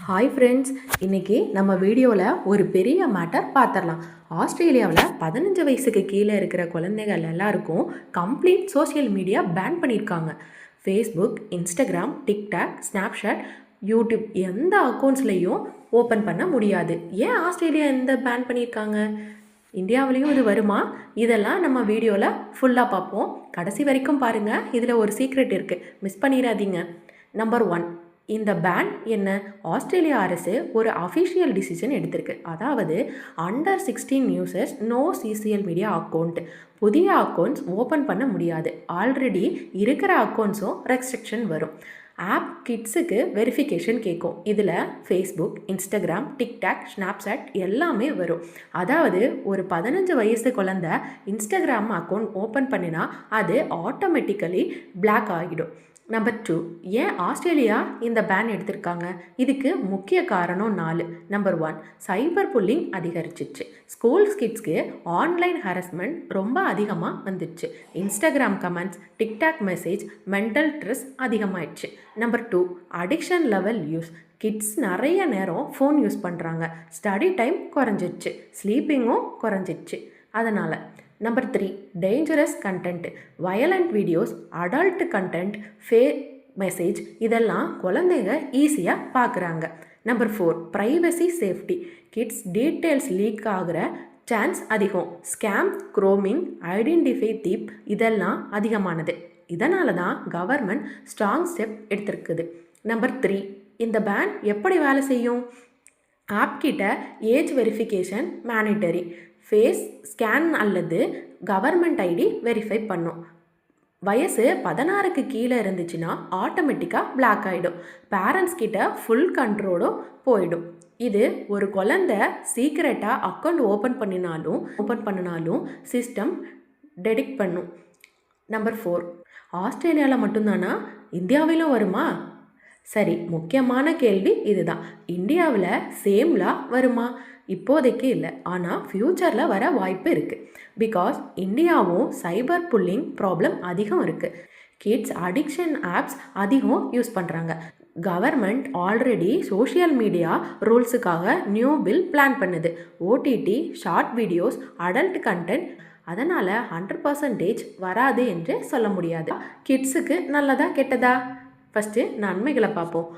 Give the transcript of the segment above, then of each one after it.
Hi friends, இன்றைக்கி நம்ம வீடியோவில் ஒரு பெரிய மேட்டர் பார்த்துடலாம். ஆஸ்திரேலியாவில் 15 வயசுக்கு கீழே இருக்கிற குழந்தைகள் எல்லாருக்கும் கம்ப்ளீட் சோஷியல் மீடியா பேன் பண்ணியிருக்காங்க. Facebook, Instagram, TikTok, Snapchat, YouTube எந்த அக்கௌண்ட்ஸ்லேயும் ஓப்பன் பண்ண முடியாது. ஏன் ஆஸ்திரேலியா எந்த பேன் பண்ணியிருக்காங்க? இந்தியாவிலையும் இது வருமா? இதெல்லாம் நம்ம வீடியோவில் ஃபுல்லாக பார்ப்போம். கடைசி வரைக்கும் பாருங்கள். இதில் ஒரு சீக்ரெட் இருக்குது, மிஸ் பண்ணிடாதீங்க. நம்பர் 1, இந்த பேன் என்ன? ஆஸ்திரேலியா அரசு ஒரு அஃபிஷியல் டிசிஷன் எடுத்திருக்கு. அதாவது under 16 users no social media account. புதிய அக்கௌண்ட்ஸ் ஓப்பன் பண்ண முடியாது. ஆல்ரெடி இருக்கிற அக்கௌண்ட்ஸும் ரெஸ்ட்ரிக்ஷன் வரும். ஆப் கிட்ஸுக்கு வெரிஃபிகேஷன் கேட்கும். இதில் ஃபேஸ்புக், இன்ஸ்டாகிராம், டிக்டாக், ஸ்னாப்சாட் எல்லாமே வரும். அதாவது ஒரு 15 வயசு குழந்தை இன்ஸ்டாகிராம் அக்கௌண்ட் ஓப்பன் பண்ணினா அது ஆட்டோமேட்டிக்கலி பிளாக் ஆகிடும். நம்பர் 2, ஏன் ஆஸ்திரேலியா இந்த பேன் எடுத்திருக்காங்க? இதுக்கு முக்கிய காரணம் 4. நம்பர் 1, சைபர் புல்லிங் அதிகரிச்சிச்சு. ஸ்கூல்ஸ் கிட்ஸ்க்கு ஆன்லைன் ஹராஸ்மெண்ட் ரொம்ப அதிகமாக வந்துடுச்சு. Instagram comments, TikTok message, mental stress அதிகமாகிடுச்சு. Number 2, addiction level use. Kids நிறைய நேரம் ஃபோன் யூஸ் பண்ணுறாங்க. ஸ்டடி டைம் குறைஞ்சிடுச்சு, ஸ்லீப்பிங்கும் குறைஞ்சிடுச்சு. அதனால் number 3, dangerous content. Violent videos, adult content, fake message இதெல்லாம் குழந்தைங்க ஈஸியாக பார்க்குறாங்க. Number 4, privacy safety. Kids details leak ஆகிற சான்ஸ் அதிகம். ஸ்கேம், க்ரோமிங், ஐடென்டிஃபை தீப் இதெல்லாம் அதிகமானது. இதனால தான் கவர்மெண்ட் ஸ்ட்ராங் ஸ்டெப் எடுத்திருக்குது. நம்பர் 3, இந்த பேன் எப்படி வேலை செய்யும்? ஆப் கிட்ட age verification mandatory. Face scan அல்லது கவர்மெண்ட் ஐடி வெரிஃபை பண்ணும். வயசு 16க்கு கீழே இருந்துச்சுன்னா ஆட்டோமேட்டிக்காக பிளாக் ஆகிடும். பேரண்ட்ஸ் கிட்ட ஃபுல் கண்ட்ரோலும் போயிடும். இது ஒரு குழந்தை சீக்ரெட்டாக அக்கௌண்ட் ஓப்பன் பண்ணினாலும் சிஸ்டம் டெடெக்ட் பண்ணும். நம்பர் 4, ஆஸ்திரேலியாவில் மட்டும்தானா? இந்தியாவிலும் வருமா? சரி, முக்கியமான கேள்வி இதுதான். இந்தியாவில் சேம்லா வருமா? இப்போதைக்கு இல்லை, ஆனால் ஃப்யூச்சரில் வர வாய்ப்பு இருக்குது. பிகாஸ் இந்தியாவும் சைபர் புல்லிங் ப்ராப்ளம் அதிகம் இருக்குது. கிட்ஸ் அடிக்ஷன் ஆப்ஸ் அதிகம் யூஸ் பண்ணுறாங்க. கவர்மெண்ட் ஆல்ரெடி சோஷியல் மீடியா ரூல்ஸுக்காக நியூ பில் பிளான் பண்ணுது. OTT, short videos, adult content. அதனால் 100% வராது என்று சொல்ல முடியாது. கிட்ஸுக்கு நல்லதா கெட்டதா? ஃபஸ்ட்டு நன்மைகளை பார்ப்போம்.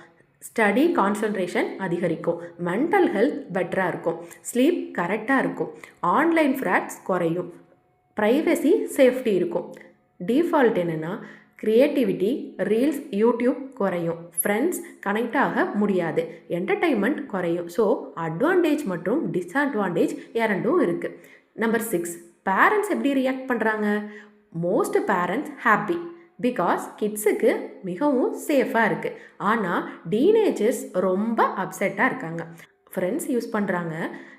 ஸ்டடி கான்சன்ட்ரேஷன் அதிகரிக்கும். மென்டல் ஹெல்த் பெட்டராக இருக்கும். ஸ்லீப் கரெக்டாக இருக்கும். ஆன்லைன் ஃப்ராட்ஸ் குறையும். ப்ரைவசி சேஃப்டி இருக்கும். டிஃபால்ட் என்னென்னா க்ரியேட்டிவிட்டி, ரீல்ஸ், யூடியூப் குறையும். ஃப்ரெண்ட்ஸ் கனெக்ட் ஆக முடியாது. என்டர்டெயின்மெண்ட் குறையும். ஸோ அட்வான்டேஜ் மற்றும் டிஸ்அட்வான்டேஜ் இரண்டும் இருக்குது. நம்பர் 6, பேரண்ட்ஸ் எப்படி ரியாக்ட் பண்ணுறாங்க? Most parents happy. பிகாஸ் கிட்ஸுக்கு மிகவும் சேஃபாக இருக்குது. ஆனால் டீனேஜர்ஸ் ரொம்ப அப்செட்டாக இருக்காங்க. ஃப்ரெண்ட்ஸ் யூஸ் பண்ணுறாங்க,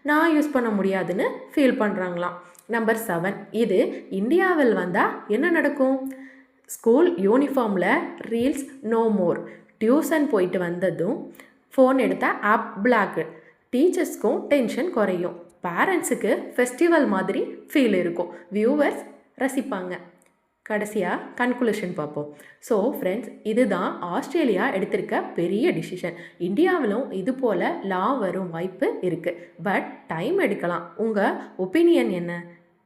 நான் யூஸ் பண்ண முடியாதுன்னு ஃபீல் பண்ணுறாங்களாம். நம்பர் 7, இது இந்தியாவில் வந்தால் என்ன நடக்கும்? ஸ்கூல் யூனிஃபார்மில் ரீல்ஸ் நோ மோர். டியூஷன் போயிட்டு வந்ததும் ஃபோன் எடுத்தால் ஆப் பிளாக். டீச்சர்ஸ்க்கும் டென்ஷன் குறையும். பேரண்ட்ஸுக்கு ஃபெஸ்டிவல் மாதிரி ஃபீல் இருக்கும். வியூவர்ஸ் ரசிப்பாங்க. கடைசியாக கன்க்ளூஷன் பார்ப்போம். ஸோ ஃப்ரெண்ட்ஸ், இதுதான் ஆஸ்திரேலியா எடுத்திருக்க பெரிய டிசிஷன். இந்தியாவிலும் இது போல் லா வரும் வாய்ப்பு இருக்குது. பட் டைம் எடுக்கலாம். உங்கள் ஒப்பீனியன் என்ன?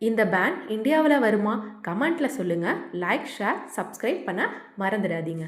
இந்த பேன் இந்தியாவில் வருமா? கமெண்ட்டில் சொல்லுங்கள். லைக், ஷேர், சப்ஸ்கிரைப் பண்ண மறந்துடாதீங்க.